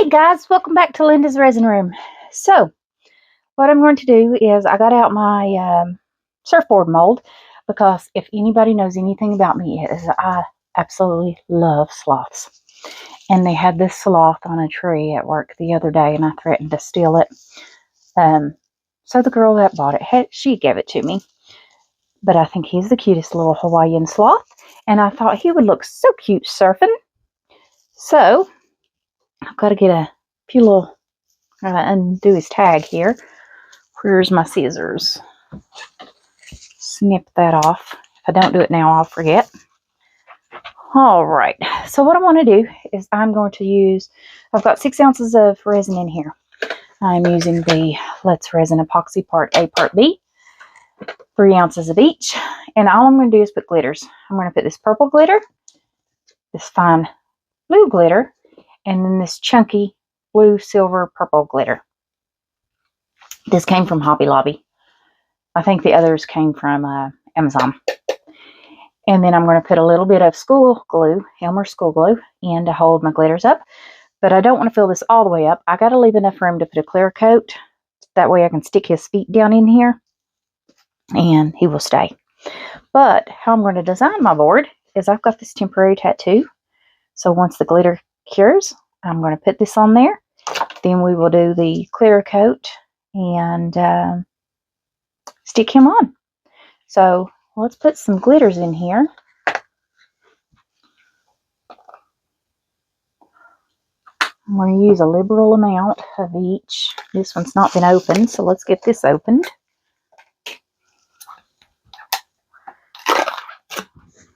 Hey guys, welcome back to Linda's Resin Room. So, what I'm going to do is I got out my surfboard mold because if anybody knows anything about me, is I absolutely love sloths. And they had this sloth on a tree at work the other day, and I threatened to steal it. So the girl that bought it, she gave it to me. But I think he's the cutest little Hawaiian sloth, and I thought he would look so cute surfing. So I've got to get a few little undo his tag here. Where's my scissors? Snip that off. If I don't do it now, I'll forget. All right. So what I want to do is I'm going to use, I've got 6 ounces of resin in here. I'm using the Let's Resin Epoxy Part A, Part B. 3 ounces of each. And all I'm going to do is put glitters. I'm going to put this purple glitter, this fine blue glitter, and then this chunky blue, silver, purple glitter. This came from Hobby Lobby. I think the others came from Amazon. And then I'm going to put a little bit of school glue, Elmer school glue, in to hold my glitters up. But I don't want to fill this all the way up. I got to leave enough room to put a clear coat. That way I can stick his feet down in here and he will stay. But how I'm going to design my board is I've got this temporary tattoo. So once the glitter cures, I'm going to put this on there. Then we will do the clear coat and stick him on. So let's put some glitters in here. I'm going to use a liberal amount of each. This one's not been opened, so let's get this opened.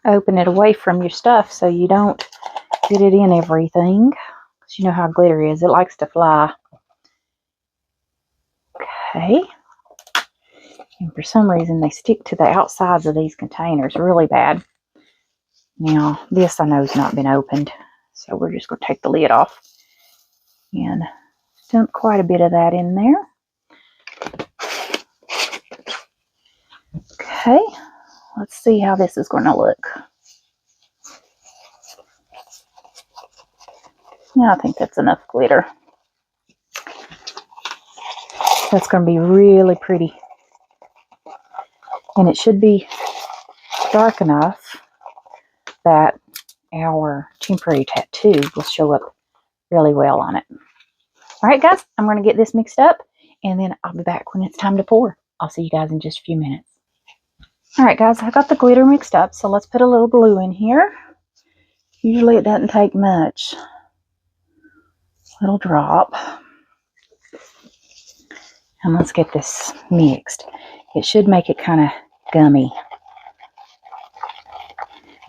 Open it away from your stuff so you don't get it in everything. Because you know how glitter is. It likes to fly. Okay. And for some reason, they stick to the outsides of these containers really bad. Now, this I know has not been opened. So we're just going to take the lid off. And dump quite a bit of that in there. Okay. Let's see how this is going to look. Yeah, I think that's enough glitter. That's going to be really pretty. And it should be dark enough that our temporary tattoo will show up really well on it. All right, guys, I'm going to get this mixed up, and then I'll be back when it's time to pour. I'll see you guys in just a few minutes. All right, guys, I got the glitter mixed up, so let's put a little glue in here. Usually it doesn't take much. Little drop. And let's get this mixed. It should make it kind of gummy.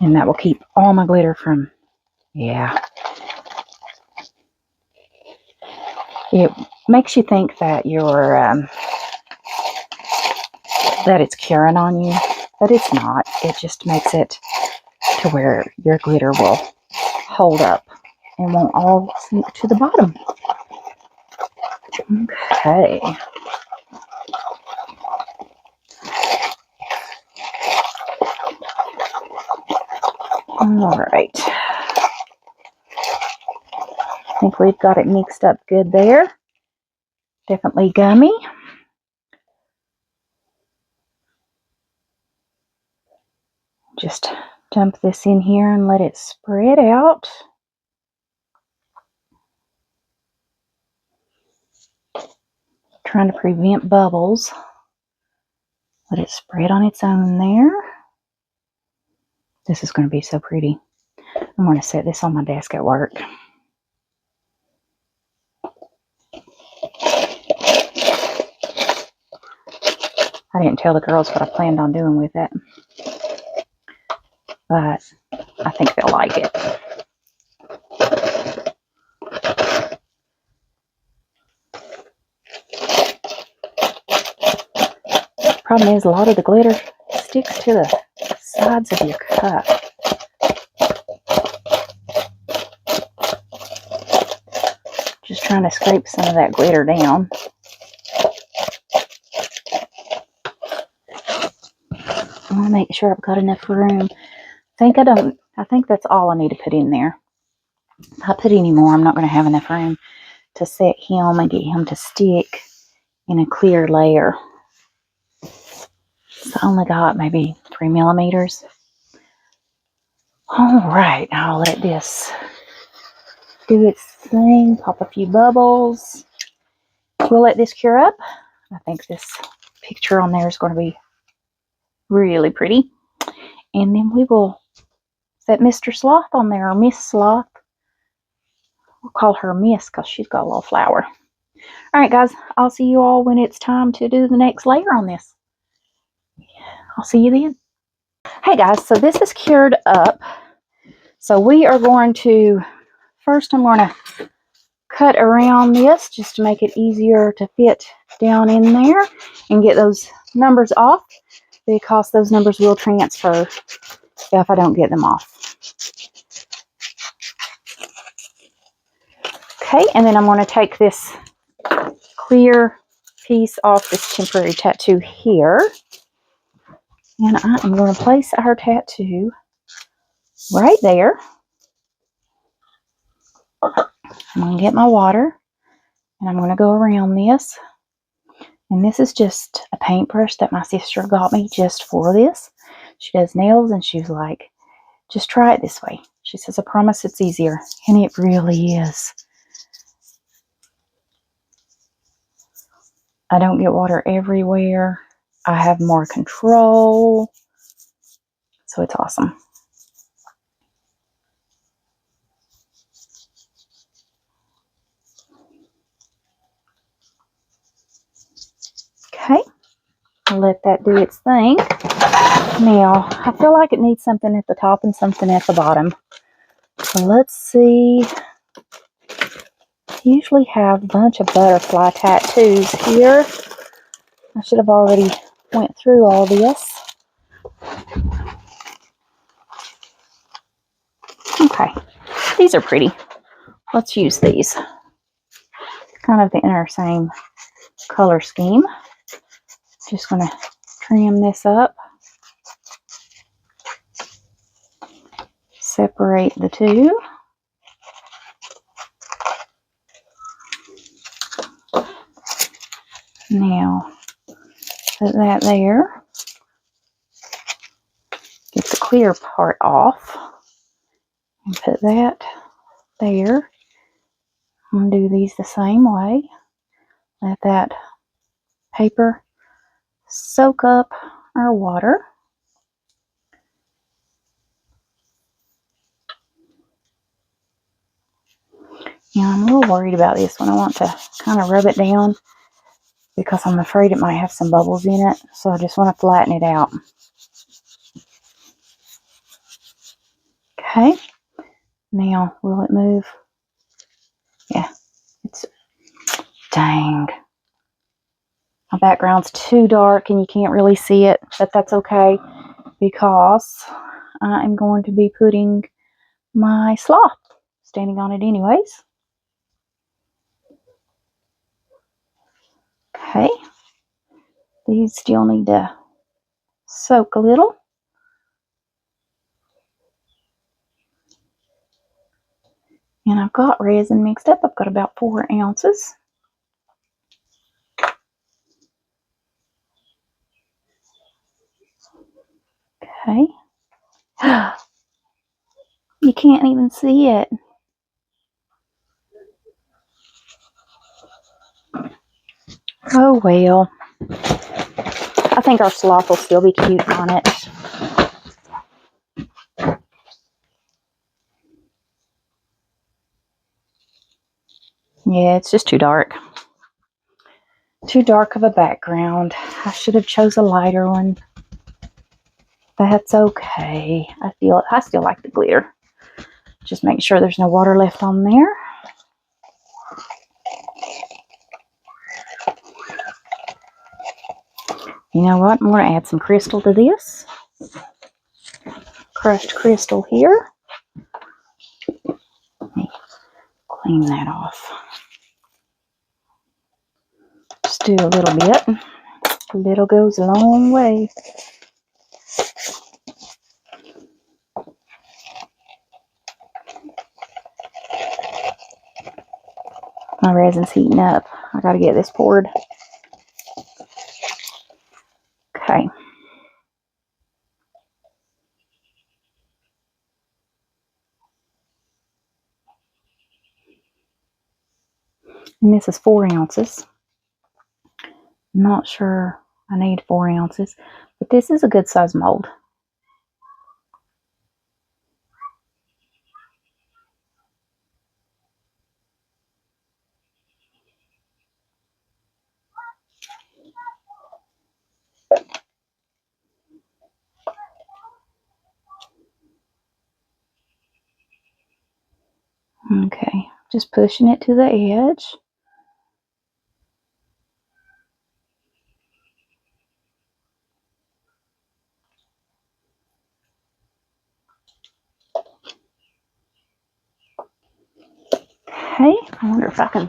And that will keep all my glitter from, yeah. It makes you think that you're, that it's curing on you, but it's not. It just makes it to where your glitter will hold up and won't all sink to the bottom. Okay. All right. I think we've got it mixed up good there. Definitely gummy. Just dump this in here and let it spread out. Trying to prevent bubbles. Let it spread on its own there. This is going to be so pretty. I'm going to set this on my desk at work. I didn't tell the girls what I planned on doing with it, but I think they'll like it. Problem is, a lot of the glitter sticks to the sides of your cup. Just trying to scrape some of that glitter down. I want to make sure I've got enough room. I think that's all I need to put in there. If I put any more, I'm not going to have enough room. to set him and get him to stick in a clear layer. So I only got maybe 3 millimeters. Alright, I'll let this do its thing, pop a few bubbles. We'll let this cure up. I think this picture on there is going to be really pretty. And then we will set Mr. Sloth on there, or Miss Sloth. We'll call her Miss because she's got a little flower. Alright guys, I'll see you all when it's time to do the next layer on this. I'll see you then. Hey guys, so this is cured up. So we are going to, first I'm going to cut around this just to make it easier to fit down in there and get those numbers off, because those numbers will transfer if I don't get them off. Okay, and then I'm going to take this clear piece off this temporary tattoo here, and I am going to place our tattoo right there. I'm going to get my water and I'm going to go around this. And this is just a paintbrush that my sister got me just for this. She does nails and she was like, just try it this way. She says, I promise it's easier. And it really is. I don't get water everywhere. I have more control. So it's awesome. Okay. I'll let that do its thing. Now, I feel like it needs something at the top and something at the bottom. So let's see. I usually have a bunch of butterfly tattoos here. I should have already went through all this. Okay, these are pretty. Let's use these. Kind of the inner same color scheme. Just going to trim this up. Separate the two. Now, put that there. Get the clear part off. And put that there. I'm going to do these the same way. Let that paper soak up our water. Now I'm a little worried about this one. I want to kind of rub it down because I'm afraid it might have some bubbles in it. So I just want to flatten it out. Okay. Now, will it move? Yeah. It's, dang. My background's too dark and you can't really see it, but that's okay because I am going to be putting my sloth standing on it anyways. Okay. These still need to soak a little. And I've got resin mixed up. I've got about 4 ounces. Okay. You can't even see it. Oh well. I think our sloth will still be cute on it. Yeah, it's just too dark. Too dark of a background. I should have chose a lighter one. That's okay. I still like the glitter. Just make sure there's no water left on there. You know what? I'm going to add some crystal to this. Crushed crystal here. Let me clean that off. Just do a little bit. A little goes a long way. My resin's heating up. I gotta get this poured. Okay. And this is 4 ounces. I'm not sure I need 4 ounces, but this is a good size mold. Okay, just pushing it to the edge. Okay, I wonder if I can.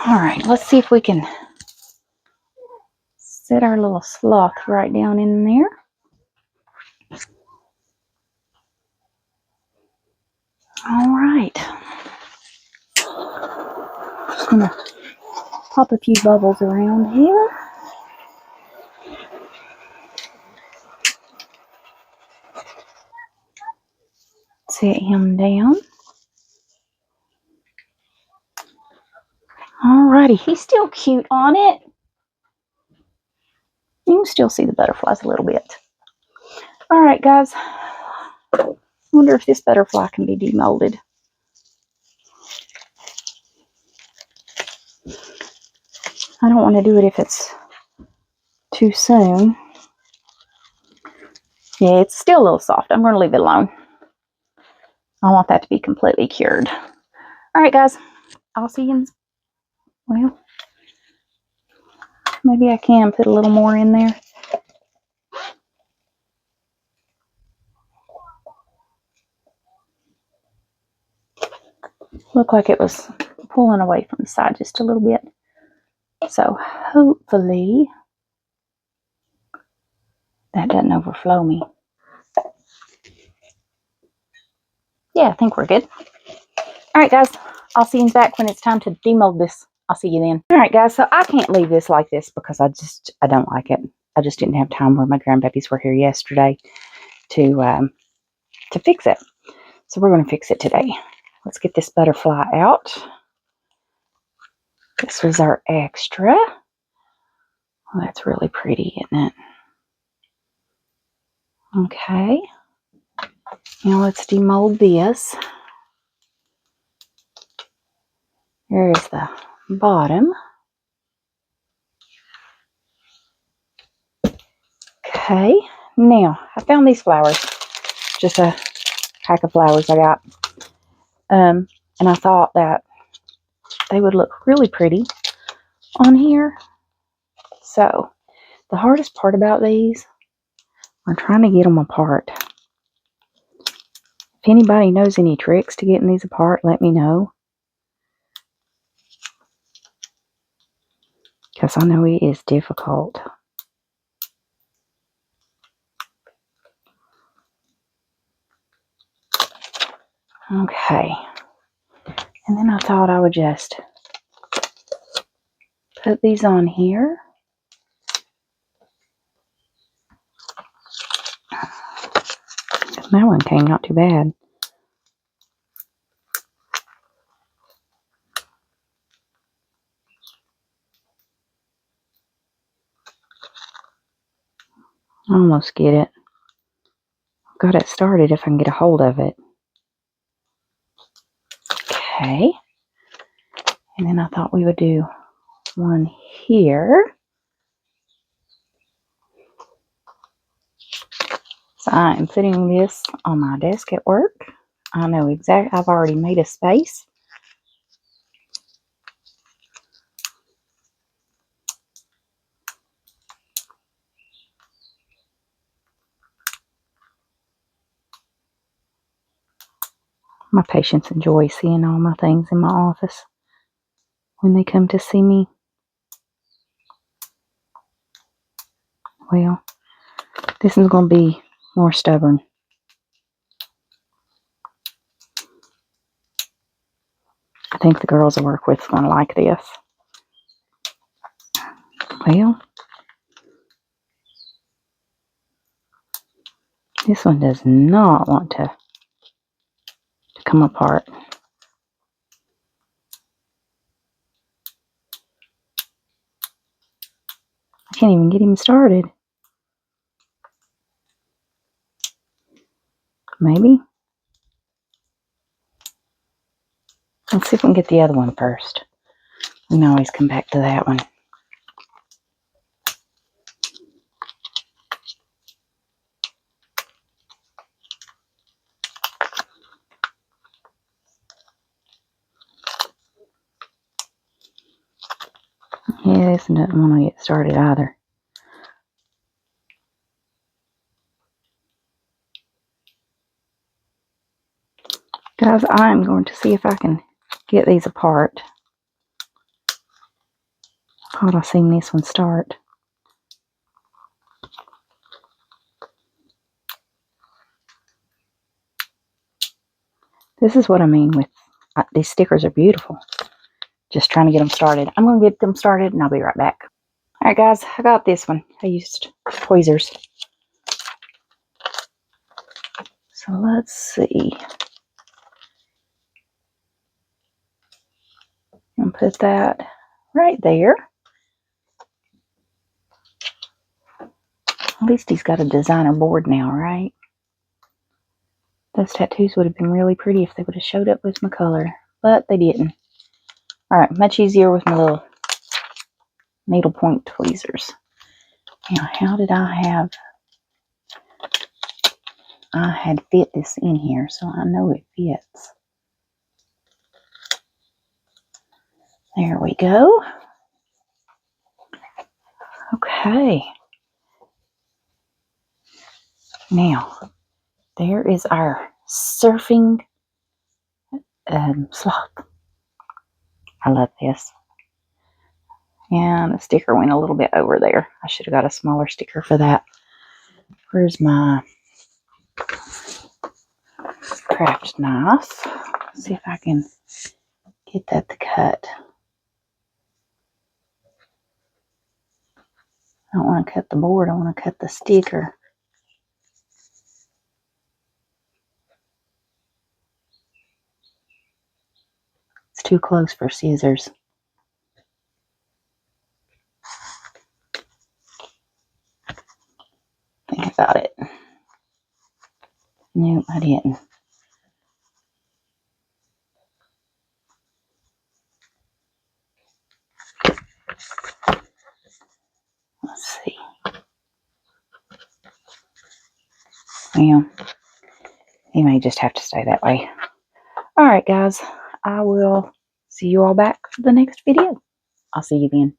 Alright, let's see if we can set our little sloth right down in there. Alright. Just gonna pop a few bubbles around here. Set him down. Alrighty, he's still cute on it. You can still see the butterflies a little bit. Alright guys, wonder if this butterfly can be demolded. I don't want to do it if it's too soon. Yeah, it's still a little soft. I'm going to leave it alone. I want that to be completely cured. Alright guys, I'll see you in, well, maybe I can put a little more in there. Looked like it was pulling away from the side just a little bit. So hopefully that doesn't overflow me. Yeah, I think we're good. Alright guys, I'll see you back when it's time to demold this. I'll see you then. Alright guys, so I can't leave this like this because I don't like it. I just didn't have time where my grandbabies were here yesterday to fix it. So we're going to fix it today. Let's get this butterfly out. This was our extra. Oh, that's really pretty, isn't it? Okay. Now let's demold this. Here's the bottom. Okay. Now, I found these flowers. Just a pack of flowers I got. And I thought that they would look really pretty on here. So, the hardest part about these are trying to get them apart. If anybody knows any tricks to getting these apart, let me know. Because I know it is difficult. Okay. And then I thought I would just put these on here. That one came out too bad. I almost get it. Got it started if I can get a hold of it. Okay. And then I thought we would do one here. So I am putting this on my desk at work. I know exactly, I've already made a space. My patients enjoy seeing all my things in my office when they come to see me. Well, this is going to be more stubborn. I think the girls I work with want to like this. Well, this one does not want to come apart. I can't even get him started. Maybe. Let's see if we can get the other one first. We can always come back to that one. Yeah, this doesn't want to get started either. Guys, I'm going to see if I can get these apart. I thought I seen this one start. This is what I mean with these stickers are beautiful. Just trying to get them started. I'm going to get them started and I'll be right back. Alright guys, I got this one. I used tweezers. So let's see. I'm going to put that right there. At least he's got a designer board now, right? Those tattoos would have been really pretty if they would have showed up with my color, but they didn't. Alright, much easier with my little needlepoint tweezers. Now, how did I had fit this in here, so I know it fits. There we go. Okay. Now, there is our surfing sloth. I love this. And the sticker went a little bit over there. I should have got a smaller sticker for that. Where's my craft knife? Let's see if I can get that to cut. I don't want to cut the board. I want to cut the sticker. It's too close for scissors. Think about it. Nope, I didn't. Let's see. Well, you may just have to stay that way. Alright guys, I will see you all back for the next video. I'll see you then.